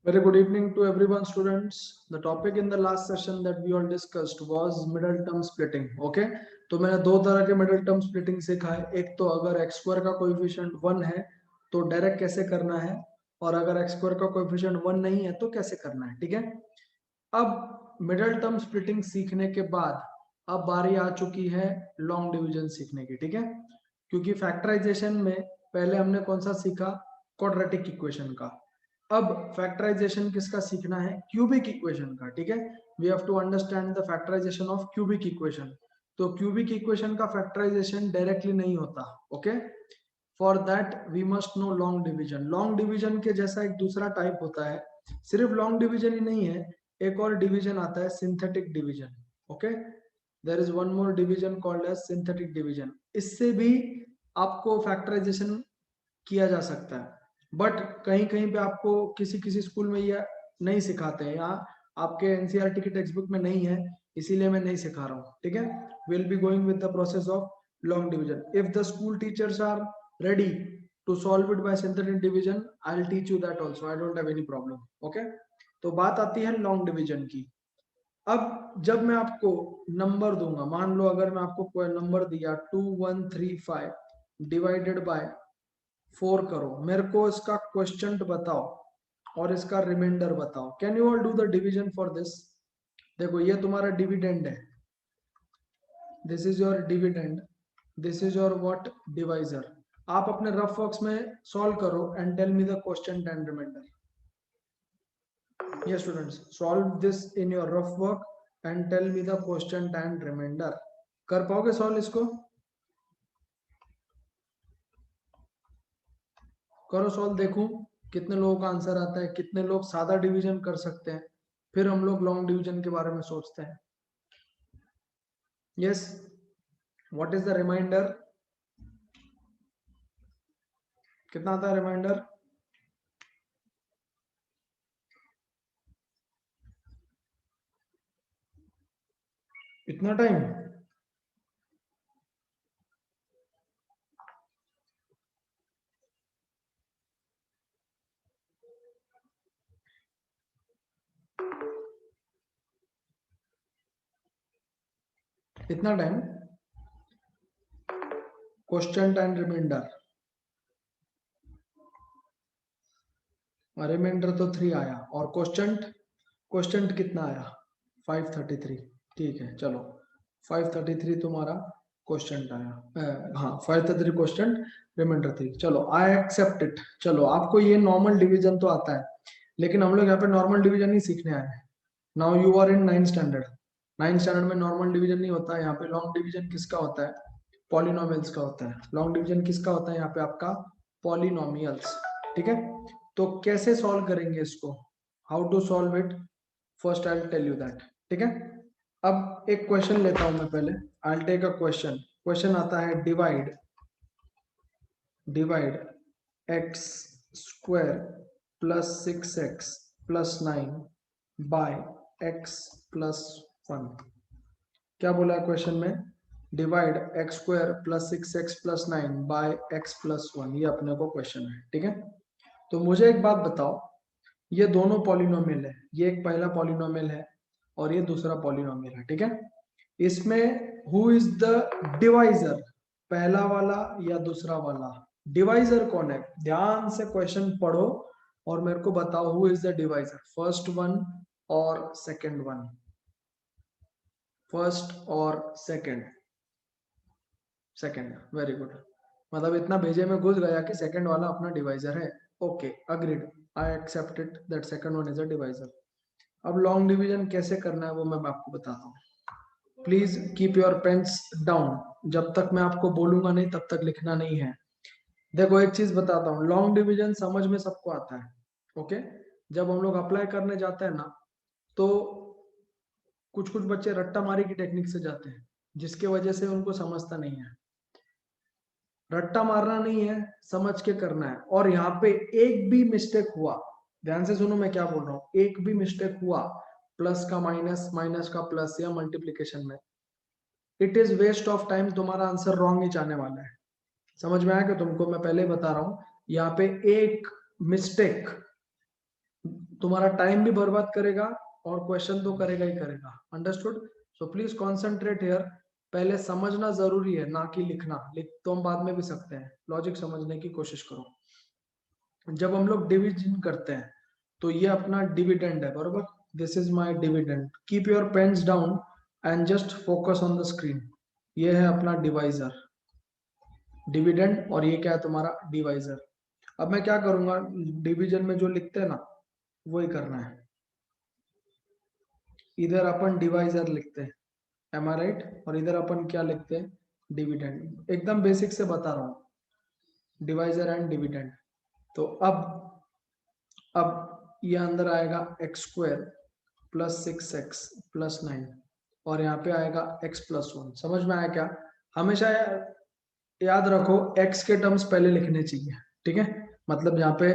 Very good evening to everyone, students. The topic in the last session that we all discussed was middle term splitting. Okay, तो मैंने दो तरह के middle term splitting सीखा है. एक तो अगर x square का कोएफिशिएंट 1 है तो डायरेक्ट कैसे करना है, और अगर x square का कोएफिशिएंट 1 नहीं है तो कैसे करना है. ठीक है. अब मिडल टर्म स्प्लिटिंग सीखने के बाद अब बारी आ चुकी है लॉन्ग डिवीजन सीखने की. ठीक है, क्योंकि फैक्टराइजेशन में पहले हमने कौन सा सीखा, क्वाड्रेटिक इक्वेशन का. अब फैक्टराइजेशन किसका सीखना है, क्यूबिक इक्वेशन का. ठीक है, we have to understand the factorisation of cubic equation. तो क्यूबिक इक्वेशन का फैक्टराइजेशन डायरेक्टली नहीं होता. Okay, for that we must know long division. Long division के जैसा एक दूसरा टाइप होता है. सिर्फ लॉन्ग डिवीजन ही नहीं है, एक और डिवीजन आता है synthetic division. Okay, there is one more division called as synthetic division. इससे भी आपको फैक्टराइजेशन किया जा सकता है, बट कहीं कहीं पे आपको किसी किसी स्कूल में यह नहीं सिखाते हैं. यहाँ आपके एनसीईआरटी की टेक्स्ट बुक में नहीं है, इसीलिए मैं नहीं सिखा रहा हूँ. ठीक है, will be going with the process of long division. If the school teachers are ready to solve it by synthetic division, I'll teach you that also. I don't have any problem. Okay, तो बात आती है long division की. अब जब मैं आपको number दूंगा, मान लो अगर मैं आपको कोई नंबर दिया 2135 डिवाइडेड बाय 4 करो, मेरे को इसका क्वेश्चन बताओ और इसका रिमाइंडर बताओ. Can you all do the division for this. देखो ये तुम्हारा डिविडेंड है, this is your dividend, this is your what, divisor. आप अपने रफ वर्क्स में सॉल्व करो and tell me the question and remainder. yes students, solve this in your rough work and tell me the question and remainder. कर पाओगे solve इसको? करो solve, देखूं कितने लोगों का आंसर आता है, कितने लोग सादा डिवीजन कर सकते हैं, फिर हम लोग लॉन्ग डिवीजन के बारे में सोचते हैं. Yes, what is the remainder? कितना आता है रिमाइंडर? इतना टाइम? इतना time? Question and remainder, remainder तो 3 आया, और क्वेश्चन, क्वेश्चन कितना आया? 533. ठीक है, चलो 533 तुम्हारा क्वेश्चन आया. हाँ 533 क्वेश्चन, रिमाइंडर 3. चलो आई एक्सेप्ट इट. चलो आपको ये नॉर्मल डिवीजन तो आता है, लेकिन हम लोग यहाँ पे नॉर्मल डिवीजन नहीं सीखने आए हैं. Now you are in 9th standard. 9th standard में नॉर्मल डिवीजन नहीं होता है. यहाँ पे लॉन्ग डिवीजन किसका होता है? पॉलिनोमियल्स का होता है. लॉन्ग डिवीजन किसका होता है यहाँ पे? आपका पॉलिनोमियल्स. ठीक है, तो कैसे सॉल्व करेंगे इसको, how to solve it, first I will tell you that. ठीक है, अब एक क्वेश्चन लेता हूं मैं पहले. I will take a question. Question आता है divide, divide x square plus 6x plus 9 by x plus 1. क्या बोला है क्वेश्चन में? Divide x square plus 6x plus 9 by x plus 1. ये अपने को क्वेश्चन है. ठीक है, तो मुझे एक बात बताओ, ये दोनों पॉलिनोमियल है, ये एक पहला पॉलिनोमियल है और ये दूसरा पॉलिनोमियल है. ठीक है, इसमें हु इज द डिवाइजर, पहला वाला या दूसरा वाला? डिवाइजर कौन है? ध्यान से क्वेश्चन पढ़ो और मेरे को बताओ who is the divisor, first one और सेकंड वन. फर्स्ट और सेकंड? Second, very good. मतलब इतना भेजे में घुस गया कि सेकंड वाला अपना डिवाइजर है. Okay, agreed, I accept it that second one is a divisor. अब लॉन्ग डिवीजन कैसे करना है वो मैं आपको बताता हूँ. Please keep your pens down. जब तक मैं आपको बोलूंगा नहीं तब तक लिखना नहीं है. देखो एक चीज बताता हूँ, लॉन्ग डिवीजन समझ में सबको आता है. ओके, जब हम लोग अप्लाई करने जाते हैं ना, तो कुछ कुछ बच्चे रट्टा मारी की टेक्निक से जाते हैं, जिसके वजह से उनको समझता नहीं है. रट्टा मारना नहीं है, समझ के करना है. और यहाँ पे एक भी मिस्टेक हुआ, ध्यान से सुनो मैं क्या बोल रहा हूँ, एक भी मिस्टेक हुआ प्लस का माइनस, माइनस का प्लस या मल्टीप्लीकेशन में, it is waste of time. तुम्हारा आंसर रॉन्ग ही जाने वाला है. समझ में आया कि तुमको? मैं पहले बता रहा हूं, यहाँ पे एक मिस्टेक तुम्हारा टाइम भी बर्बाद करेगा और क्वेश्चन तो करेगा ही करेगा। Understood? So please concentrate here. पहले समझना जरूरी है, ना कि लिखना। लिख तो हम बाद में भी सकते हैं, लॉजिक समझने की कोशिश करो। जब हम लोग डिविजन करते हैं तो ये अपना डिविडेंड है, बरोबर। This is my dividend. Keep your pens down and just focus on the screen. ये है अपना डिवाइजर, डिविडेंड, और ये क्या है तुम्हारा डिवाइजर। अब मैं क्या करूंगा, डिवीजन में जो लिखते हैं ना वही करना है। इधर अपन डिवाइजर लिखते हैं, एम आई राइट, और इधर अपन क्या लिखते हैं, डिविडेंड। एकदम बेसिक से बता रहा हूँ, डिवाइजर एंड डिविडेंड। तो अब ये अंदर आएगा x square plus 6x plus 9, और यहाँ पे आएगा x प्लस 1। समझ में आया क्या? हमेशा याद रखो x के टर्म्स पहले लिखने चाहिए, ठीक है। मतलब यहाँ पे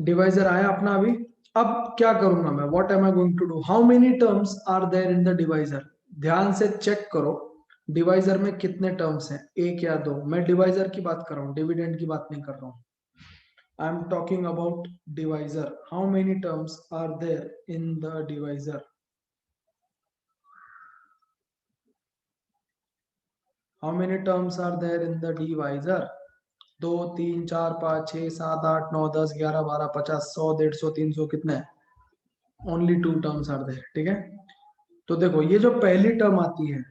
डिवाइजर आया अपना अभी। अब क्या करूंगा मैं, what am I going to do, how many terms are there in the divisor. ध्यान से चेक करो डिवाइजर में कितने टर्म्स हैं, एक या दो। मैं डिवाइजर की बात कर रहा हूँ, डिविडेंड की बात नहीं कर रहा हूँ। I am talking about divisor. How many terms are there in the divisor? How many terms are there in the divisor? 2 3 4 5 6 7 8 9 10 11 12 50 100 150 300, कितने? ओनली 2 टर्म्स आर देयर, ठीक है। तो देखो ये जो पहली टर्म आती है,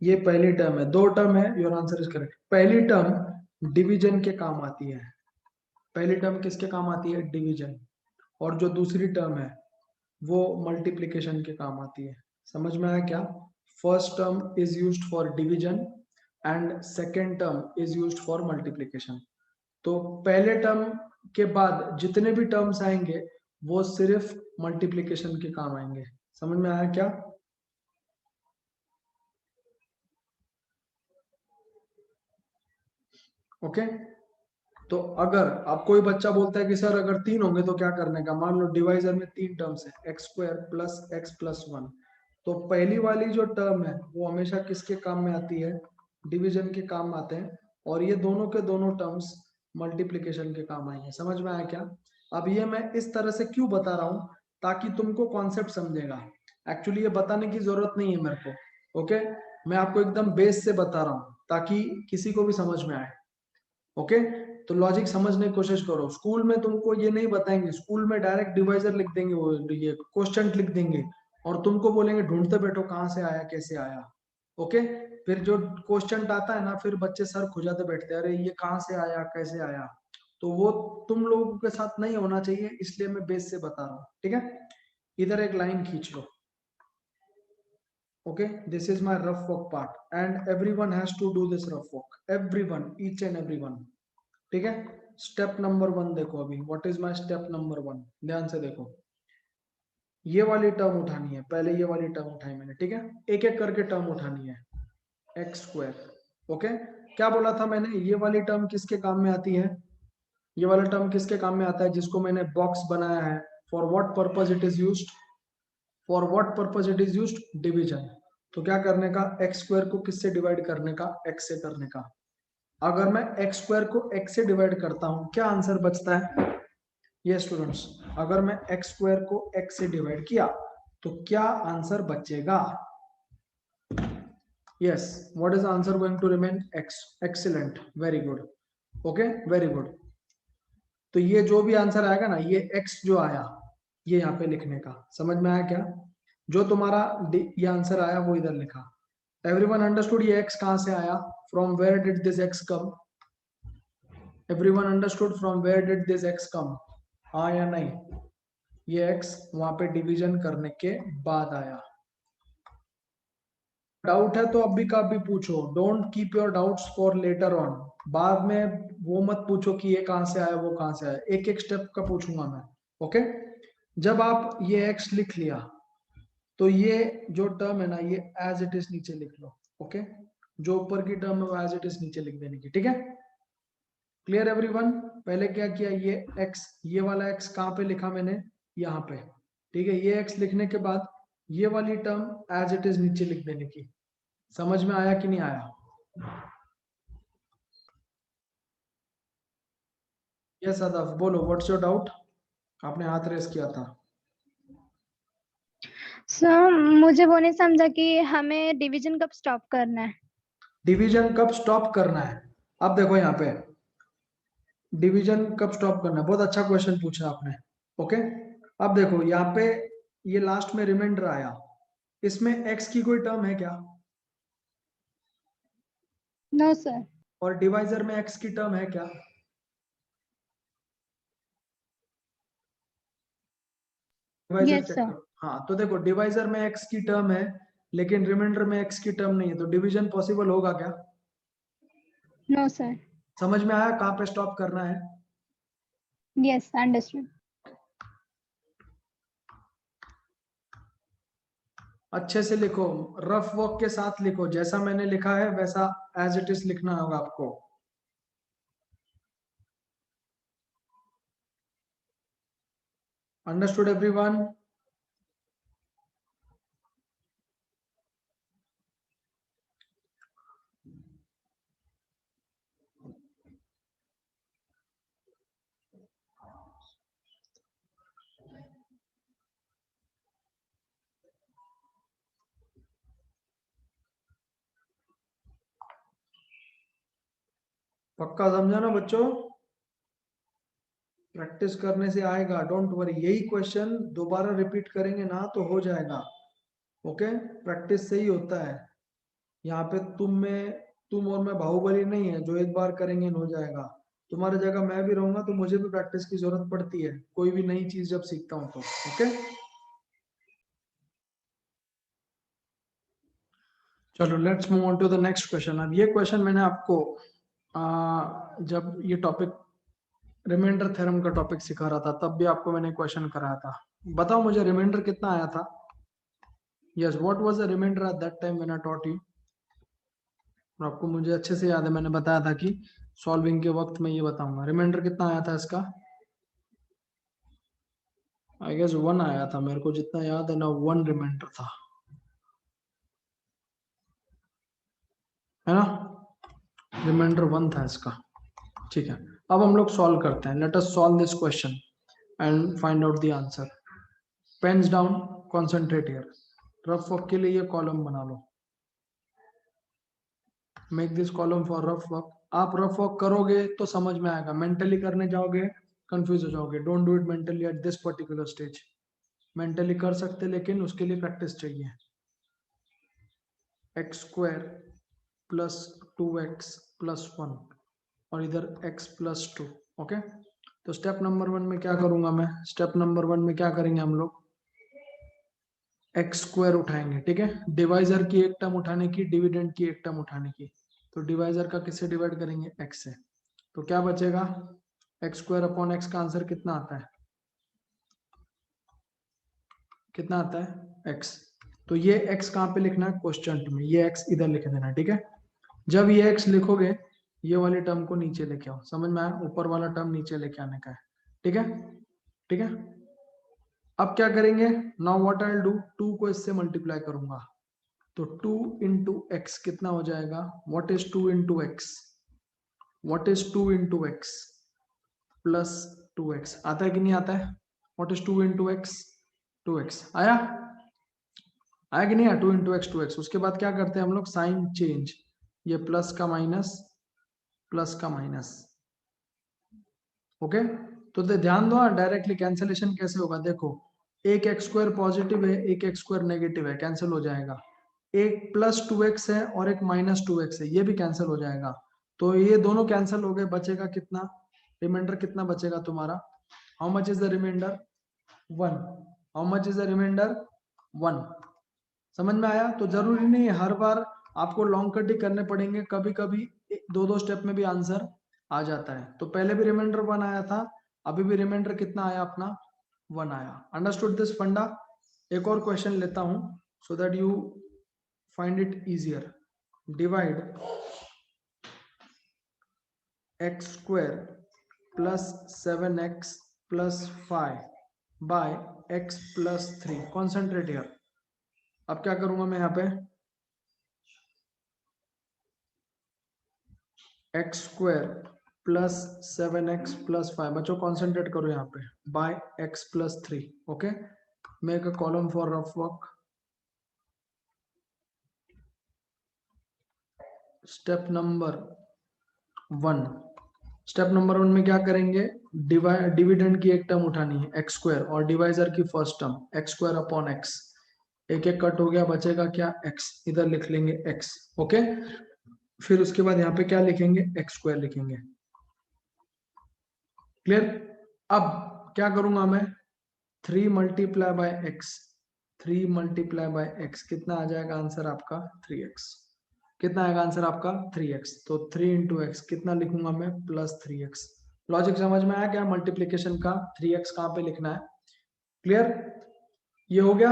ये पहली टर्म है। दो टर्म है, योर आंसर इज करेक्ट। पहली टर्म डिवीजन के काम आती है। पहली टर्म किसके काम आती है? डिवीजन। और जो दूसरी टर्म है वो मल्टीप्लिकेशन के काम आती है। समझ में आया क्या? First term is used for division and second term is used for multiplication. तो पहले टर्म के बाद जितने भी टर्म्स आएंगे वो सिर्फ मल्टीप्लिकेशन के काम आएंगे। समझ में आया क्या? ओके। तो अगर आप कोई बच्चा बोलता है कि सर अगर तीन होंगे तो क्या करने का, मान लो डिवाइजर में तीन टर्म्स है, x square plus x plus 1। तो पहली वाली जो टर्म है वो हमेशा किसके काम में आती है? डिवीजन के काम आते हैं। और ये दोनों के दोनों टर्म्स मल्टीप्लिकेशन के काम आएंगे। समझ में आया क्या? अब ये मैं इस तरह से क्यों बता रहा हूँ, ताकि तुमको कॉन्सेप्ट समझेगा। एक्चुअली ये बताने की जरूरत नहीं है मेरे को, ओके। मैं आपको एकदम बेस से बता रहा हूँ ताकि किसी को भी समझ में आए, ओके। तो लॉजिक समझने की कोशिश करो। स्कूल में तुमको ये नहीं बताएंगे, स्कूल में डायरेक्ट डिवाइजर लिख देंगे, वो ये क्वेश्चन लिख देंगे, और तुमको बोलेंगे ढूंढते बैठो कहाँ से आया कैसे आया, ओके। फिर जो क्वेश्चन आता है ना, फिर बच्चे सर खुजाते बैठते हैं, अरे ये कहाँ से आया कैसे आया। तो वो तुम लोगों के साथ नहीं होना चाहिए, इसलिए मैं बेस से बता रहा हूँ, ठीक है। इधर एक लाइन खींच लो, okay, this is my rough work part and everyone has to do this rough work, everyone, each and everyone, ठीक है। स्टेप नंबर 1 देखो अभी, what is my step number 1, ध्यान से देखो। ये वाली टर्म उठानी है, पहले ये वाली टर्म उठाई मैंने, ठीक है। एक एक करके टर्म उठानी है। X square, okay. क्या बोला था मैंने, ये वाली टर्म किसके काम में आती है? ये वाला टर्म किसके काम में आता है जिसको मैंने बॉक्स बनाया है? For what purpose it is used? For what purpose it is used? Division. तो क्या करने का, एक्स स्क्वायर को किससे डिवाइड करने का? एक्स से करने का। अगर मैं एक्स स्क्वायर को एक्स से डिवाइड करता हूं, क्या आंसर बचता है? ये स्टूडेंट्स, अगर मैं एक्स स्क्वायर को एक्स से डिवाइड किया तो क्या आंसर बचेगा? Yes, what is answer going to remain? X. Excellent, very good, okay, very good. तो ये जो भी आंसर आएगा ना, ये एक्स जो आया ये यहाँ पे लिखने का। समझ में आया क्या? जो तुम्हारा ये आंसर आया वो इधर लिखा। एवरीवन अंडरस्टूड ये एक्स कहां से आया? From where did this x come? Everyone understood from where did this x come? हाँ या नहीं? ये x वहां पे डिवीजन करने के बाद आया। डाउट है तो अभी का अभी पूछो, don't keep your doubts for later on. बाद में वो मत पूछो कि ये कहां से आया वो कहां से आया, एक एक स्टेप का पूछूंगा मैं, ओके। जब आप ये x लिख लिया तो ये जो टर्म है ना, ये एज इट इज नीचे लिख लो, ओके। जो ऊपर की टर्म है वो एज इट इज नीचे लिख देने की, ठीक है। Clear everyone? पहले क्या किया, ये x, ये वाला x कहाँ पे लिखा मैंने? यहाँ पे, ठीक है। ये x लिखने के बाद ये वाली टर्म एज इट इज नीचे लिख देने की। समझ में आया कि नहीं आया? यस अदफ, बोलो व्हाट्स योर डाउट? आपने हाथ रेस किया था। सर मुझे वो नहीं समझा कि हमें डिवीजन कब स्टॉप करना है। डिवीजन कब स्टॉप करना है? अब देखो यहाँ पे डिवीजन कब स्टॉप करना है, बहुत अच्छा क्वेश्चन पूछा आपने। ओके, अब देखो यहाँ पे ये लास्ट में रिमाइंडर आया, इसमें x की कोई टर्म है क्या? No sir. और डिवाइजर में x की टर्म है क्या? Divisor yes check sir. करो। हाँ तो देखो डिवाइजर में x की टर्म है लेकिन रिमाइंडर में x की टर्म नहीं है, तो डिवीजन पॉसिबल होगा क्या? No sir. समझ में आया कहाँ पे स्टॉप करना है? Yes understood. अच्छे से लिखो, रफ वर्क के साथ लिखो, जैसा मैंने लिखा है वैसा एज इट इज लिखना होगा आपको। Understood everyone? पक्का समझा ना बच्चों? प्रैक्टिस करने से आएगा, डोंट वरी, यही क्वेश्चन दोबारा रिपीट करेंगे ना तो हो जाएगा। ओके, प्रैक्टिस से ही होता है। यहाँ पे तुम और मैं बाहुबली नहीं है जो एक बार करेंगे हो जाएगा। तुम्हारी जगह मैं भी रहूंगा तो मुझे भी प्रैक्टिस की जरूरत पड़ती है कोई भी नई चीज जब सीखता हूँ तो। ओके, चलो let's move on to the next question. अब ये क्वेश्चन मैंने आपको जब ये टॉपिक रिमाइंडर थ्योरम का टॉपिक सिखा रहा था तब भी आपको मैंने क्वेश्चन कराया था। बताओ मुझे रिमाइंडर कितना आया था? Yes, what was the remainder at that time when I taught you? आपको मुझे अच्छे से याद है, मैंने बताया था कि सॉल्विंग के वक्त मैं ये बताऊंगा। रिमाइंडर कितना आया था इसका? आई गेस 1 आया था, मेरे को जितना याद है ना 1 रिमाइंडर था, है ना? रिमाइंडर 1 था इसका। ठीक है, अब हम लोग सॉल्व करते हैं। Let us solve this question and find out the answer. Pens down, concentrate here. Rough work के लिए ये कॉलम बना लो, make this column for rough work. आप रफ वर्क करोगे तो समझ में आएगा, मेंटली करने जाओगे कंफ्यूज हो जाओगे। Don't do it mentally at this particular stage. Mentally कर सकते लेकिन उसके लिए प्रैक्टिस चाहिए। X square plus 2x plus 1 और इधर x प्लस 2। ओके, तो स्टेप नंबर 1 में क्या करूंगा मैं? स्टेप नंबर 1 में क्या करेंगे हम लोग? एक्स स्क्वायर उठाएंगे, ठीक है। डिवाइजर की एक टर्म उठाने की, डिविडेंड की एक टर्म उठाने की। तो डिवाइजर का किससे डिवाइड करेंगे? x से। तो क्या बचेगा? एक्स स्क्वायर अपॉन एक्स का आंसर कितना आता है? कितना आता है? x। तो ये x कहाँ पे लिखना है? क्वोशिएंट में। ये x इधर लिख देना, ठीक है। जब ये x लिखोगे ये वाली टर्म को नीचे लेके आओ। समझ में आया? ऊपर वाला टर्म नीचे लेके आने का है, ठीक है। ठीक है, अब क्या करेंगे? Now what I will do, 2 को इससे मल्टीप्लाई करूंगा तो 2 इंटू एक्स कितना हो जाएगा? What is 2 into x? What is 2 into x? Plus 2x। आता है कि नहीं आता है? What is 2 into x? 2x आया? आया कि नहीं आया? 2 इंटू एक्स 2x। उसके बाद क्या करते हैं हम लोग? साइन चेंज, ये प्लस का माइनस, प्लस का माइनस। ओके, तो ध्यान दो, डायरेक्टली कैंसिलेशन कैसे होगा देखो। एक एक्स स्क्वायर पॉजिटिव है, एक एक्स स्क्वायर नेगेटिव है, कैंसिल हो जाएगा। एक प्लस 2x है और एक माइनस 2x है, ये भी कैंसिल हो जाएगा। तो ये दोनों कैंसिल हो गए, बचेगा कितना? रिमाइंडर कितना बचेगा तुम्हारा? How much is the remainder? 1। How much is the remainder? 1। समझ में आया? तो जरूरी नहीं है हर बार आपको लॉन्ग कट ही करने पड़ेंगे, कभी कभी 2-2 स्टेप में भी आंसर आ जाता है। तो पहले भी रिमाइंडर 1 आया था, अभी भी रिमाइंडर कितना आया अपना? 1 आया। अंडरस्टूड दिस फंडा? एक और क्वेश्चन लेता हूं so that you find it easier. Divide x square plus 7x plus 5 by x plus 3। Concentrate here. अब क्या करूंगा मैं यहाँ पे? X square plus 7x plus 5, बच्चों कॉन्सेंट्रेट करो यहाँ पे, by x plus 3, okay. Make a column for rough work. Step number 1, step number 1 में क्या करेंगे, डिविडेंड की एक टर्म उठानी है x स्क्वायर, और डिवाइजर की first term x square upon x, एक एक कट हो गया, बचेगा क्या x, इधर लिख लेंगे x, ओके। फिर उसके बाद यहाँ पे क्या लिखेंगे, x स्क्वायर लिखेंगे, क्लियर। अब क्या करूंगा मैं, 3 multiply by x, 3 multiply by x, कितना आ जाएगा आंसर आपका 3x, कितना आएगा आंसर आपका 3x, तो 3 इंटू एक्स कितना लिखूंगा मैं, प्लस 3x। लॉजिक समझ में आया क्या, मल्टीप्लीकेशन का 3x कहाँ पे लिखना है, क्लियर, ये हो गया।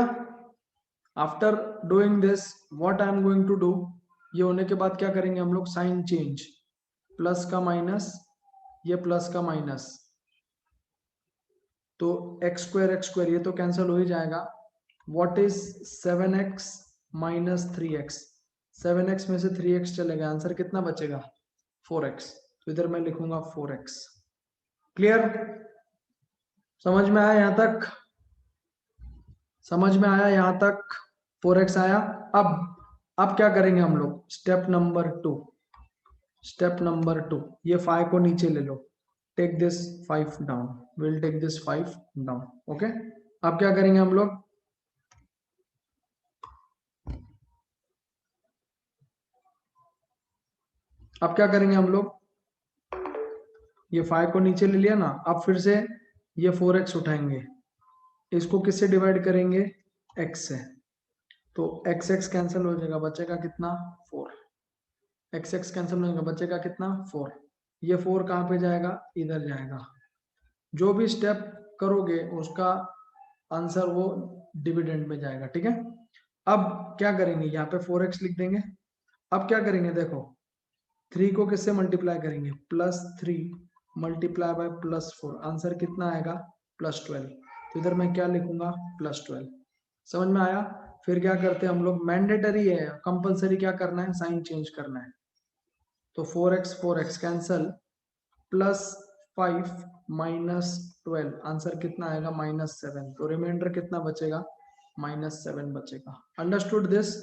After doing this what I am going to do, ये होने के बाद क्या करेंगे हम लोग, साइन चेंज, प्लस का माइनस, ये प्लस का माइनस, तो x स्क्वायर ये तो कैंसिल हो ही जाएगा। What is 7x minus 3x, 7x में से 3x चलेगा, आंसर कितना बचेगा 4x, तो इधर मैं लिखूंगा 4x, क्लियर, समझ में आया यहां तक, समझ में आया यहां तक, 4x आया। अब क्या करेंगे हम लोग, स्टेप नंबर 2, स्टेप नंबर 2, ये 5 को नीचे ले लो, take this 5 down, will take this 5 down, okay. अब क्या करेंगे हम लोग, अब क्या करेंगे हम लोग, ये 5 को नीचे ले लिया ना, अब फिर से ये 4x उठाएंगे, इसको किससे डिवाइड करेंगे, x से, तो x कैंसिल हो जाएगा, बचेगा कितना 4, x कैंसिल हो जाएगा, बचेगा कितना 4, ये 4 कहाँ पे जाएगा, इधर जाएगा। जो भी स्टेप करोगे उसका आंसर वो डिविडेंड में जाएगा, ठीक है। अब क्या करेंगे, यहाँ पे 4x लिख देंगे। अब क्या करेंगे, देखो 3 को किससे मल्टीप्लाई करेंगे, plus 3 multiply by plus 4, answer कितना आएगा प्लस 12, तो इधर मैं क्या लिखूंगा प्लस 12, समझ में आया। फिर क्या करते हैं हम लोग, मैंडेटरी है, कंपलसरी क्या करना है, साइन चेंज करना है, तो 4x cancel, plus 5 minus 12, answer कितना आएगा -7, तो रिमाइंडर कितना बचेगा -7 बचेगा। Understood this.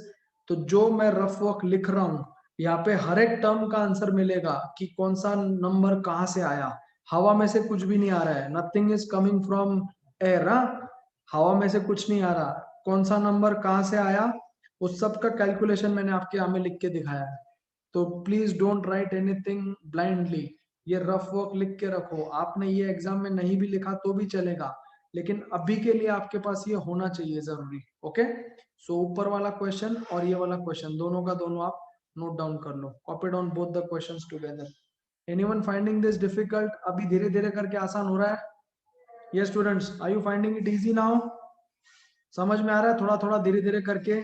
तो जो मैं रफ वर्क लिख रहा हूं, यहाँ पे हर एक टर्म का आंसर मिलेगा कि कौन सा नंबर कहां से आया, हवा में से कुछ भी नहीं आ रहा है, nothing is coming from air, हवा में से कुछ नहीं आ रहा, कौन सा नंबर कहां से आया उस सब का कैलकुलेशन मैंने आपके यहाँ में लिख के दिखाया है। तो please don't write anything blindly, ये रफ वर्क लिख के रखो, आपने ये एग्जाम में नहीं भी लिखा तो भी चलेगा, लेकिन अभी के लिए आपके पास ये होना चाहिए जरूरी, ओके। सो ऊपर वाला क्वेश्चन और ये वाला क्वेश्चन दोनों का दोनों आप नोट डाउन कर लो, copy down both the questions together. Anyone finding this difficult, अभी धीरे धीरे करके आसान हो रहा है, ये students are you finding it easy now, समझ में आ रहा है थोड़ा थोड़ा धीरे धीरे करके,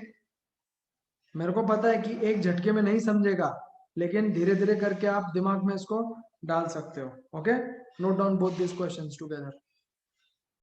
मेरे को पता है कि एक झटके में नहीं समझेगा, लेकिन धीरे धीरे करके आप दिमाग में इसको डाल सकते हो, okay. Note down both this questions together.